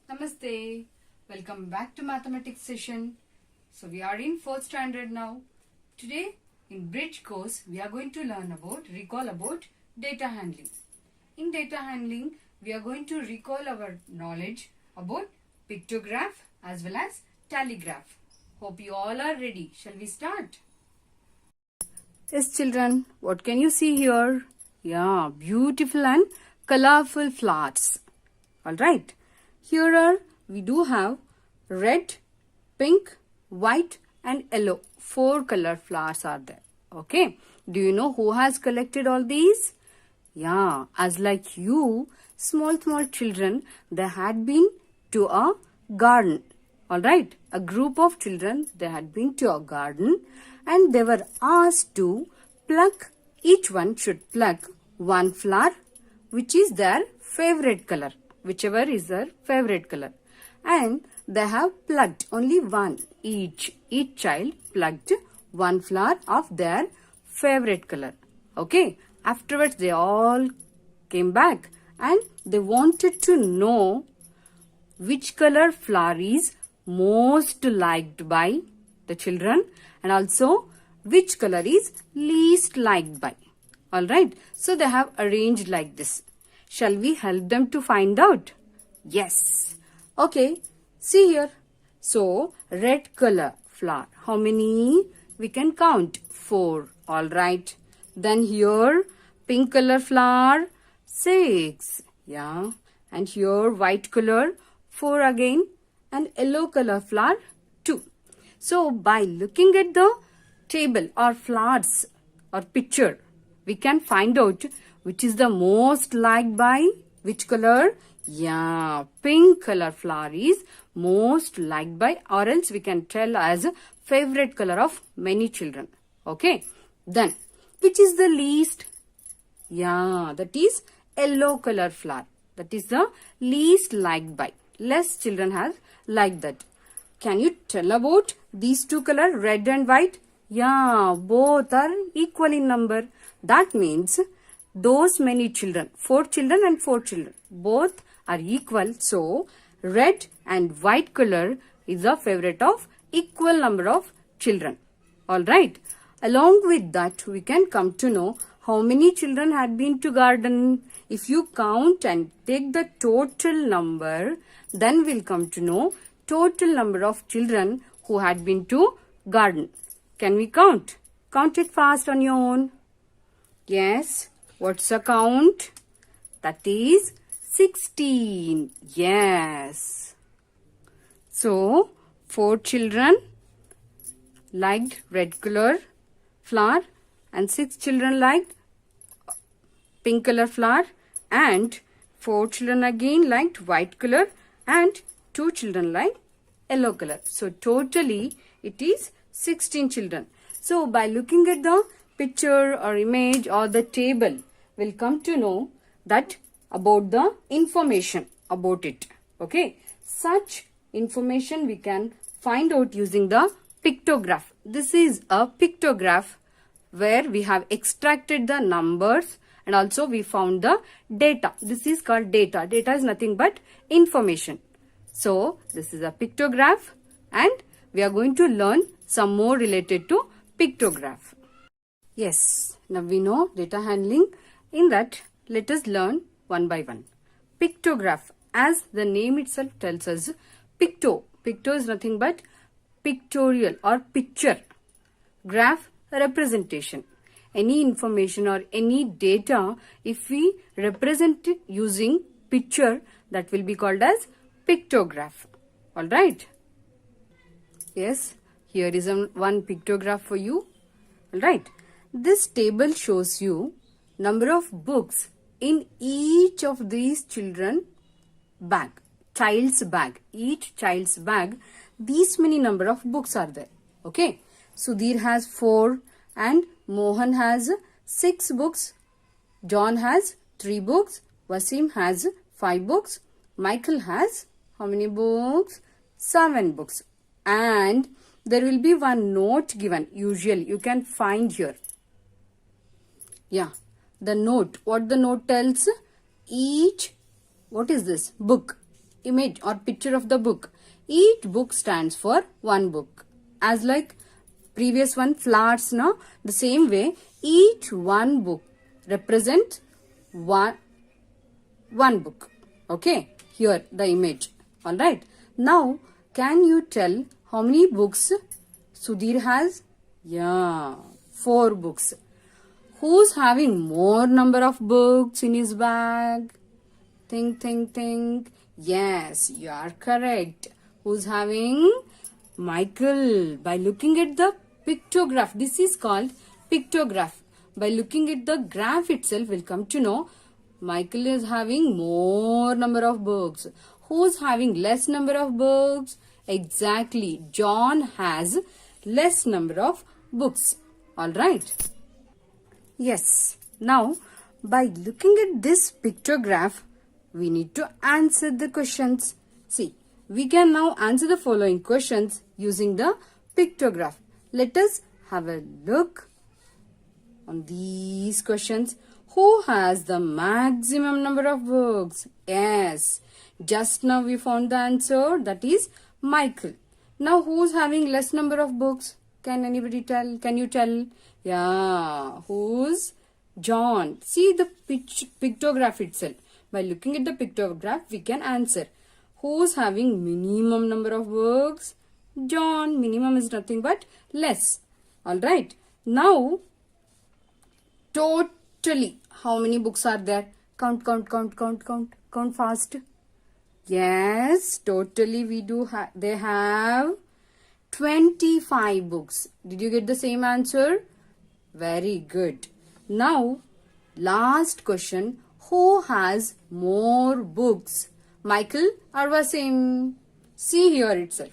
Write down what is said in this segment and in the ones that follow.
Namaste. Welcome back to mathematics session. So we are in 4th standard now. Today in bridge course we are going to learn recall about data handling. In data handling we are going to recall our knowledge about pictograph as well as tallygraph. Hope you all are ready. Shall we start? Yes children, what can you see here? Yeah, beautiful and colorful flowers. Alright. Here we do have red, pink, white and yellow. 4 color flowers are there. Okay. Do you know who has collected all these? Yeah, as like you, small children, they had been to a garden. Alright. A group of children, they had been to a garden and they were asked to pluck, each one should pluck one flower which is their favorite color. Whichever is their favorite color, and they have plucked only one. Each child plucked one flower of their favorite color. Okay. Afterwards they all came back and they wanted to know which color flower is most liked by the children and also which color is least liked by. Alright. So they have arranged like this. Shall we help them to find out? Yes. Okay. See here. So, red color flower. How many? We can count. 4. Alright. Then here, pink color flower. 6. Yeah. And here, white color. 4 again. And yellow color flower. 2. So, by looking at the table or flowers or picture, we can find out which is the most liked by which color? Yeah, pink color flower is most liked by, or else we can tell as favorite color of many children. Okay. Then, which is the least? Yeah, that is yellow color flower. That is the least liked by. Less children have liked that. Can you tell about these two color, red and white? Yeah, both are equal in number. That means those many children, 4 children and 4 children, both are equal. So, red and white color is a favorite of equal number of children. Alright. Along with that, we can come to know how many children had been to garden. If you count and take the total number, then we'll come to know total number of children who had been to garden. Can we count? Count it fast on your own. Yes. What's the count? That is 16. Yes. So, 4 children liked red color flower and 6 children liked pink color flower and 4 children again liked white color and 2 children liked yellow color. So, totally it is 16 children. So, by looking at the picture or image or the table, we'll come to know that about the information about it. Okay. Such information we can find out using the pictograph. This is a pictograph where we have extracted the numbers and also we found the data. This is called data. Data is nothing but information. So, this is a pictograph and we are going to learn some more related to pictograph. Yes, now we know data handling. In that, let us learn one by one. Pictograph, as the name itself tells us, picto. Picto is nothing but pictorial or picture. Graph, representation. Any information or any data, if we represent it using picture, that will be called as pictograph. Alright. Yes, here is one pictograph for you. Alright. This table shows you number of books in each of these children's bag. Each child's bag, these many number of books are there. Okay. Sudhir has 4 and Mohan has 6 books. John has 3 books. Wasim has 5 books. Michael has how many books? 7 books. And there will be one note given. Usually you can find here. Yeah, the note. What the note tells? Each, what is this? Book. image or picture of the book. Each book stands for one book. As like previous one, flowers, no? The same way, each one book represents one book. Okay, here the image. Alright. Now, can you tell how many books Sudhir has? Yeah, 4 books. Who's having more number of books in his bag? Think. Yes, you are correct. Who's having? Michael. By looking at the pictograph. This is called pictograph. By looking at the graph itself, we'll come to know Michael is having more number of books. Who's having less number of books? Exactly. John has less number of books. Alright. Yes. Now, by looking at this pictograph, we need to answer the questions. See, we can now answer the following questions using the pictograph. Let us have a look on these questions. Who has the maximum number of books? Yes, just now we found the answer, that is Michael. Now who's having less number of books? Can anybody tell? Can you tell? Yeah, who's? John. See the pictograph itself. By looking at the pictograph, we can answer. Who's having minimum number of books? John. Minimum is nothing but less. Alright. Now, totally, how many books are there? Count fast. Yes, totally we do they have 25 books. Did you get the same answer? Very good. Now, last question. Who has more books? Michael or Wasim? See here itself.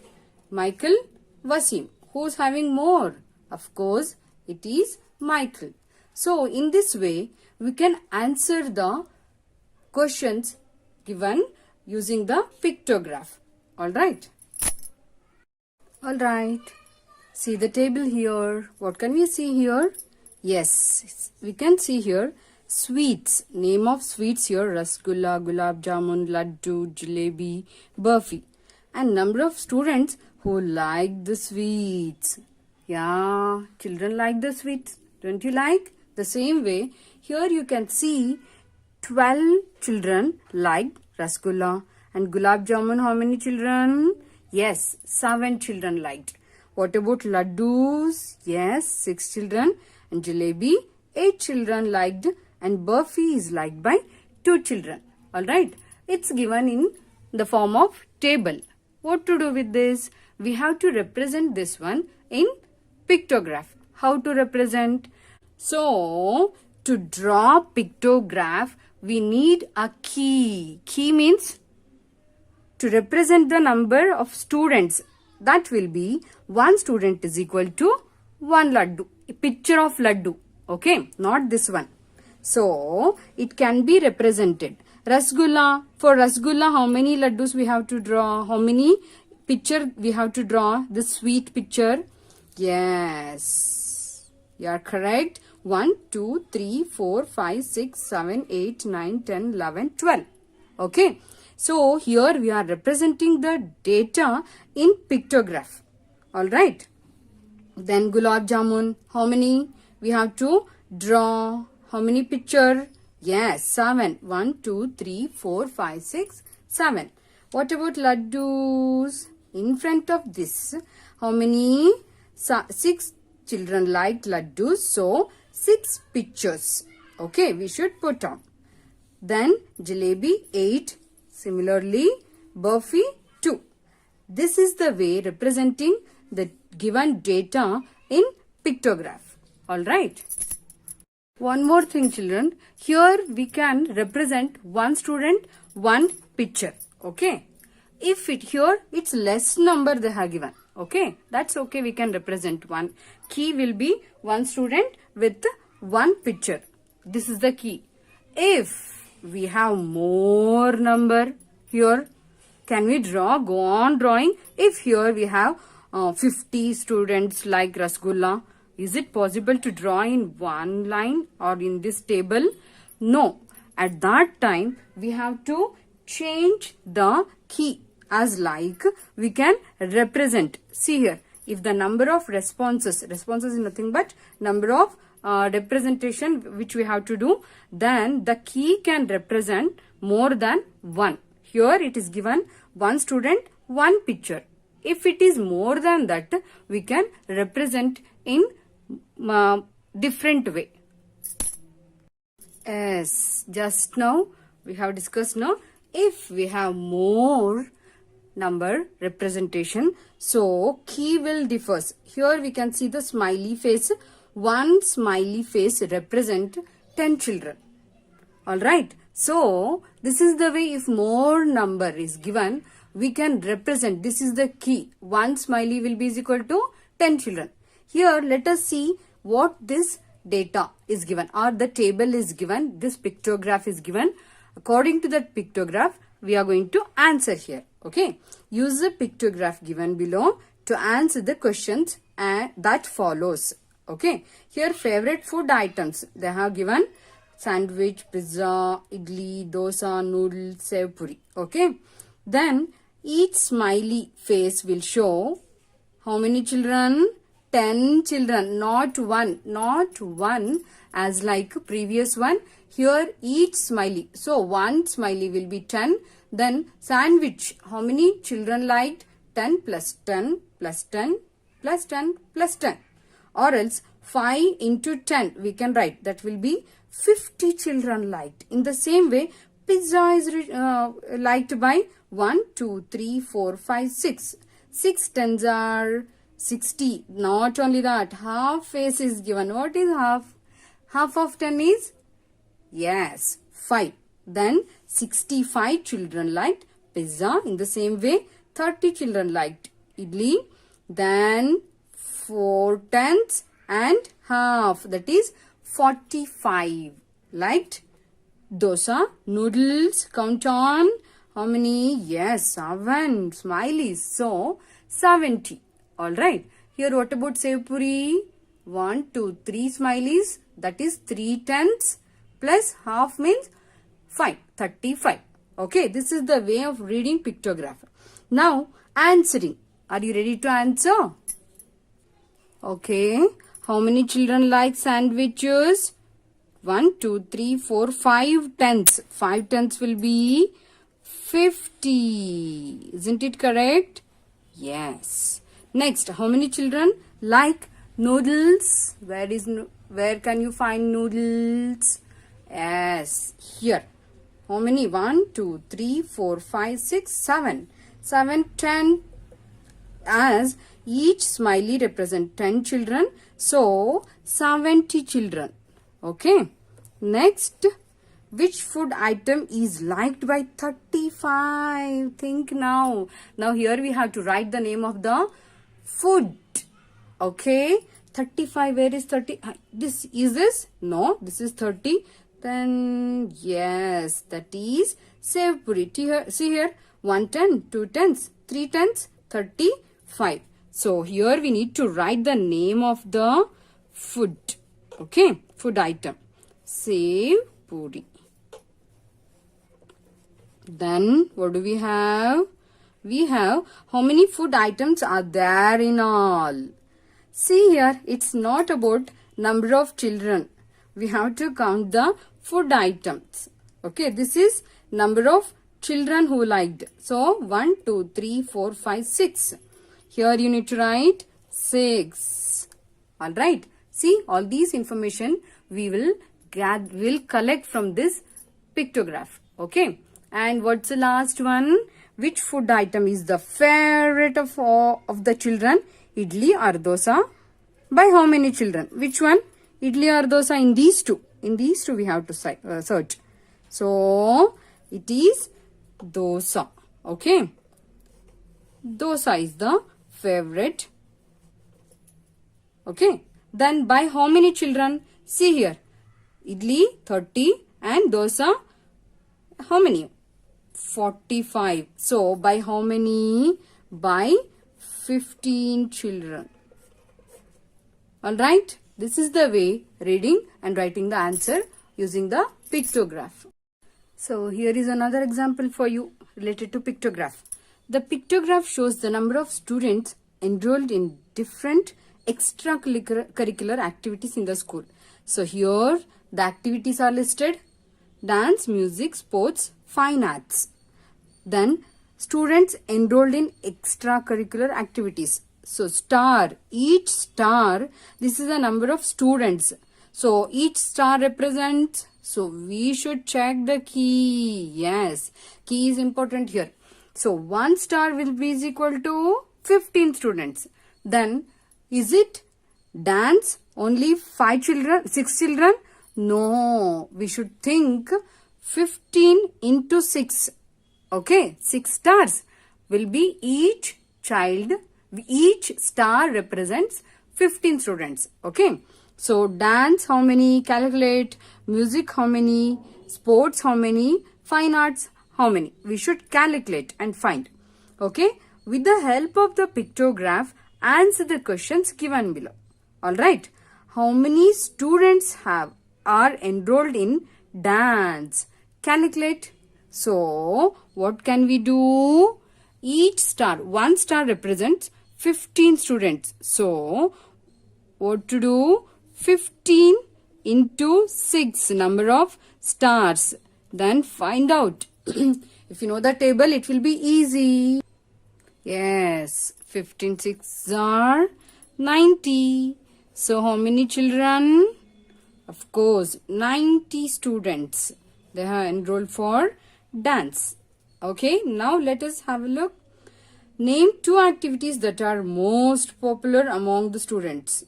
Michael, Wasim. Who's having more? Of course, it is Michael. So, in this way, we can answer the questions given using the pictograph. Alright. Alright. See the table here. What can we see here? Yes, we can see here sweets. Name of sweets here: Rasgulla, Gulab Jamun, Laddu, Jalebi, Burfi. And number of students who like the sweets. Yeah, children like the sweets. Don't you like? The same way, here you can see 12 children liked Rasgulla. And Gulab Jamun, how many children? Yes, 7 children liked. What about Laddus? Yes, 6 children. And Jalebi, 8 children liked. And Burfi is liked by 2 children. Alright, it's given in the form of table. What to do with this? We have to represent this one in pictograph. How to represent? So, to draw pictograph, we need a key. Key means to represent the number of students. That will be 1 student is equal to 1 laddu. A picture of laddu. Okay, not this one. So, it can be represented. Rasgulla. For Rasgulla, how many laddus we have to draw? How many picture we have to draw? The sweet picture. Yes. You are correct. 1, 2, 3, 4, 5, 6, 7, 8, 9, 10, 11, 12. Okay. So, here we are representing the data in pictograph. Alright. Then Gulab Jamun. How many? We have to draw. How many picture? Yes, 7. 1, 2, 3, 4, 5, 6, 7. What about Laddus? In front of this, how many? 6 children liked Laddus. So, 6 pictures. Okay, we should put on. Then Jalebi 8. Similarly, Burfi 2. This is the way representing the given data in pictograph. Alright. One more thing, children. Here we can represent 1 student, 1 picture. Okay. If here it's less number they have given. Okay. That's okay. We can represent 1. Key will be 1 student with 1 picture. This is the key. If we have more number here, can we draw? Go on drawing. If here we have 50 students like Rasgulla, is it possible to draw in one line or in this table? No. At that time, we have to change the key as like we can represent. See here, if the number of responses is nothing but number of representation which we have to do, then the key can represent more than one. Here it is given one student, one picture. If it is more than that, we can represent in different way. Yes, just now we have discussed now, if we have more number representation, so key will differs. Here we can see the smiley face. One smiley face represent 10 children. Alright, so this is the way, if more number is given, we can represent, this is the key. One smiley will be equal to 10 children. Here let us see what this data is given, or the table is given, this pictograph is given. According to that pictograph, we are going to answer here. Okay, use the pictograph given below to answer the questions that follows. Okay, here favorite food items, they have given sandwich, pizza, idli, dosa, noodles, sev puri. Okay, then each smiley face will show how many children? 10 children, not one as like previous one. Here each smiley, so one smiley will be 10. Then sandwich, how many children liked? 10 plus 10 plus 10 plus 10 plus 10. Or else 5 into 10 we can write, that will be 50 children liked. In the same way, pizza is liked by 1, 2, 3, 4, 5, 6. 6 tens are 60. Not only that, half face is given. What is half? Half of 10 is? Yes, 5. Then 65 children liked pizza. In the same way, 30 children liked idli. Then 4 tenths and half, that is 45 liked dosa. Noodles, count on how many? Yes, 7 smileys. So 70. Alright. Here what about sev puri? 1, 2, 3 smileys. That is 3 tenths plus half means 5. 35. Okay. This is the way of reading pictograph. Now answering. Are you ready to answer? Okay. How many children like sandwiches? 1, 2, 3, 4, 5 tenths. 5 tenths will be 50. Isn't it correct? Yes. Next, how many children like noodles? Where can you find noodles? Yes, here. How many? 1, 2, 3, 4, 5, 6, 7. 7, 10. As each smiley represents 10 children. So, 70 children. Okay. Next, which food item is liked by 35? Think now. Now here we have to write the name of the food. Okay. 35, where is 30? This is this? No, this is 30. Then yes, that is sev puri. See here, 1 10, 2 tenths, 3 tenths, 35. So here we need to write the name of the food. Okay, food item. Sev puri. Then what do we have? We have how many food items are there in all? See here, it's not about number of children. We have to count the food items. Okay, this is number of children who liked. So 1, 2, 3, 4, 5, 6. Here you need to write 6. Alright. See, all these information we will collect from this pictograph. Okay. And what's the last one? Which food item is the favorite of the children? Idli or dosa? By how many children? Which one? Idli or dosa? In these two. In these two we have to search. So, it is dosa. Okay. Dosa is the favorite. Okay. Then by how many children? See here. Idli 30 and dosa how many? 45. So, by how many? By 15 children. Alright. This is the way reading and writing the answer using the pictograph. So, here is another example for you. related to pictograph. The pictograph shows the number of students enrolled in different extracurricular activities in the school. So here the activities are listed: dance, music, sports, fine arts. Then students enrolled in extracurricular activities. So star, each star, this is the number of students. So each star represents, so we should check the key. Yes, key is important here. So one star will be is equal to 15 students. Then is it dance only 5 children, 6 children? No, we should think 15 into 6. Okay, 6 stars will be each child, each star represents 15 students. Okay, so dance how many? Calculate. Music how many? Sports how many? Fine arts how many? We should calculate and find. Okay, with the help of the pictograph, answer the questions given below. Alright, how many students are enrolled in dance? Calculate. So, what can we do? Each star, one star represents 15 students. So, what to do? 15 into 6 number of stars. Then find out. If you know the table, it will be easy. Yes, 15 6 are 90. So, how many children? Of course, 90 students. They have enrolled for dance. Okay, now let us have a look. Name 2 activities that are most popular among the students.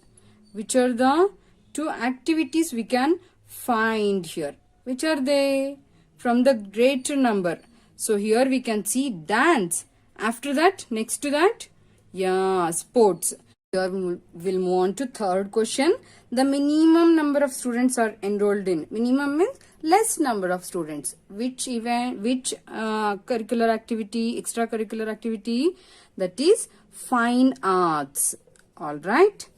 Which are the 2 activities we can find here? Which are they? From the greater number. So here we can see dance. After that, next to that, yeah, sports. Here we'll move on to third question. The minimum number of students are enrolled in. Minimum means less number of students. Which event, which curricular activity, extracurricular activity? That is fine arts. Alright.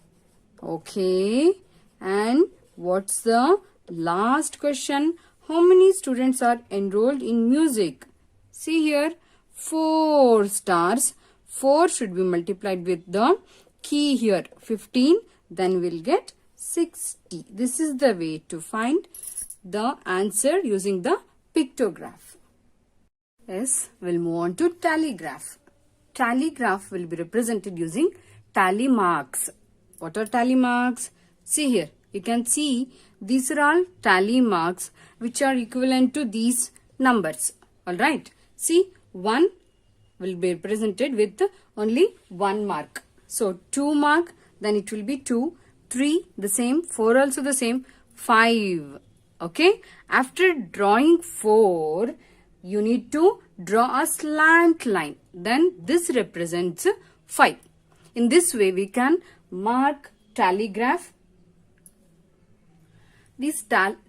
Okay. And what's the last question? How many students are enrolled in music? See here, 4 stars. 4 should be multiplied with the key here, 15. Then we'll get 60. This is the way to find the answer using the pictograph. Yes, we'll move on to tally graph. Tally graph will be represented using tally marks. What are tally marks? See here, you can see these are all tally marks which are equivalent to these numbers. Alright, see 1 will be represented with only 1 mark. So 2 mark, then it will be 2, 3 the same, 4 also the same, 5. Okay, after drawing 4, you need to draw a slant line. Then this represents 5. In this way, we can mark tally graph. These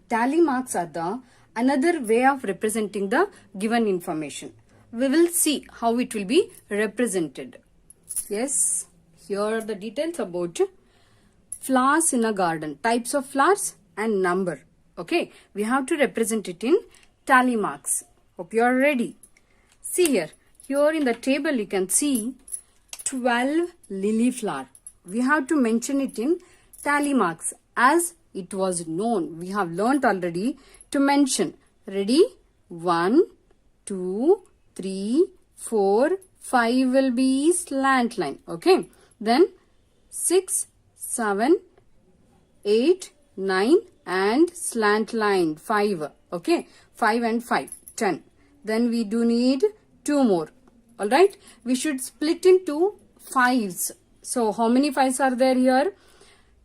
tally marks are the another way of representing the given information. We will see how it will be represented. Yes, here are the details about flowers in a garden. Types of flowers and number. Okay, we have to represent it in tally marks. Hope you are ready. See here. Here in the table you can see 12 lily flower. We have to mention it in tally marks as it was known. We have learnt already to mention. Ready? 1, 2, 3, 4, 5 will be slant line. Okay. Then 6, 7, 8, 9 and slant line 5. Okay. 5 and 5. 10. Then we do need 2 more. Alright. We should split into 5s. So how many 5s are there here?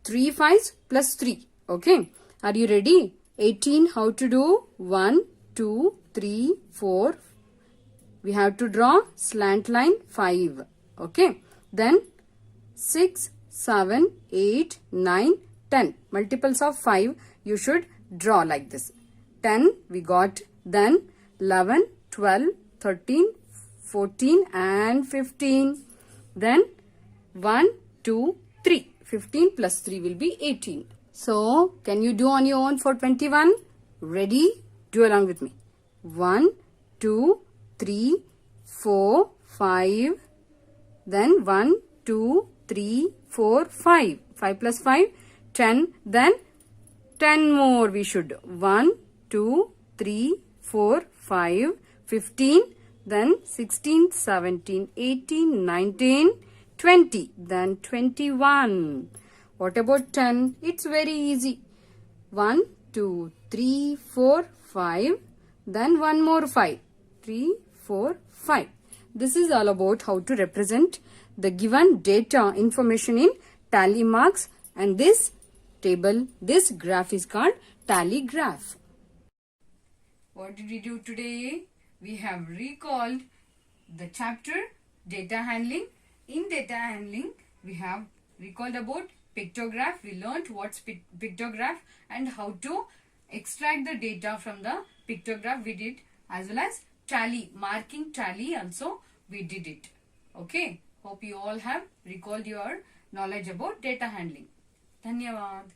3 5s plus 3. Okay. Are you ready? 18. How to do? 1, 2, 3, 4. We have to draw slant line 5. Okay. Then 6, 7, 8, 9, 10. Multiples of 5 you should draw like this. 10 we got. Then 11, 12, 13, 14 and 15. Then 1, 2, 3. 15 plus 3 will be 18. So, can you do on your own for 21? Ready? Do along with me. 1, 2, 3, 4, 5. Then 1, 2, 3, 4, 5. 5 plus 5, 10. Then 10 more we should. 1, 2, 3, 4, 5, 15. Then 16, 17, 18, 19, 20. Then 21. What about 10? It's very easy. 1, 2, 3, 4, 5. Then one more 5. 3, 4, 5. This is all about how to represent the given data information in tally marks, and this table, this graph is called tally graph. What did we do today? We have recalled the chapter data handling. In data handling, we have recalled about pictograph. We learnt what's pictograph and how to extract the data from the pictograph we did, as well as tally, marking tally also we did it. Okay. Hope you all have recalled your knowledge about data handling. Dhanyavad.